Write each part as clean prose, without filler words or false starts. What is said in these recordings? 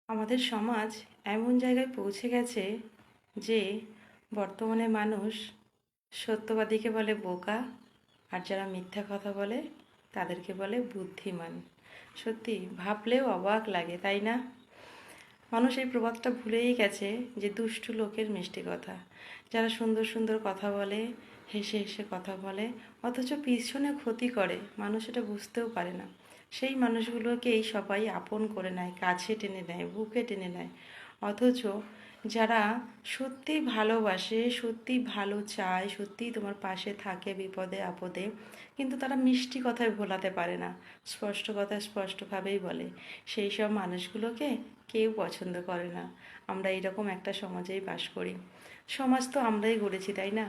আমাদের সমাজ এমন জায়গায় পৌঁছে গেছে যে বর্তমানে মানুষ সত্যবাদীকে বলে বোকা, আর যারা মিথ্যা কথা বলে তাদেরকে বলে বুদ্ধিমান। সত্যি ভাবলেও অবাক লাগে, তাই না? মানুষ এই প্রবাদটা ভুলেই গেছে যে দুষ্টু লোকের মিষ্টি কথা। যারা সুন্দর সুন্দর কথা বলে, হেসে হেসে কথা বলে, অথচ পিছনে ক্ষতি করে, মানুষ এটা বুঝতেও পারে না। সেই মানুষগুলোকেই সবাই আপন করে নেয়, কাছে টেনে নেয়, বুকে টেনে নেয়। অথচ যারা সত্যি ভালোবাসে, সত্যি ভালো চায়, সত্যিই তোমার পাশে থাকে বিপদে আপদে, কিন্তু তারা মিষ্টি কথায় ভোলাতে পারে না, স্পষ্ট কথা স্পষ্টভাবেই বলে, সেই সব মানুষগুলোকে কেউ পছন্দ করে না। আমরা এরকম একটা সমাজেই বাস করি। সমাজ তো আমরাই গড়েছি, তাই না?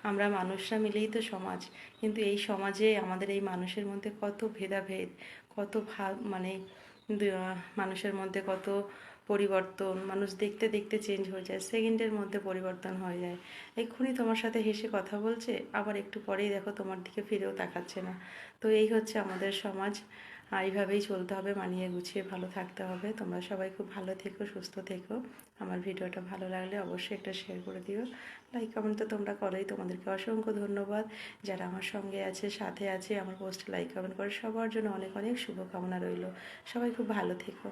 আমরা মানুষরা মিলেই তো সমাজ। কিন্তু এই সমাজে আমাদের এই মানুষের মধ্যে কত ভেদাভেদ, কত মানুষের মধ্যে কত পরিবর্তন। মানুষ দেখতে দেখতে চেঞ্জ হয়ে যায়, সেকেন্ডের মধ্যে পরিবর্তন হয়ে যায়। এক্ষুনি তোমার সাথে হেসে কথা বলছে, আবার একটু পরেই দেখো তোমার দিকে ফিরেও তাকাচ্ছে না। তো এই হচ্ছে আমাদের সমাজ। এইভাবেই চলতে হবে, মানিয়ে গুছিয়ে ভালো থাকতে হবে। তোমরা সবাই খুব ভালো থেকো, সুস্থ থেকো। আমার ভিডিওটা ভালো লাগলে অবশ্যই একটা শেয়ার করে দিও। লাইক কমেন্ট তো তোমরা করোই, তোমাদেরকে অসংখ্য ধন্যবাদ। যারা আমার সঙ্গে আছে, সাথে আছে, আমার পোস্টে লাইক কমেন্ট করে, সবার জন্য অনেক অনেক শুভকামনা রইল। সবাই খুব ভালো থেকো।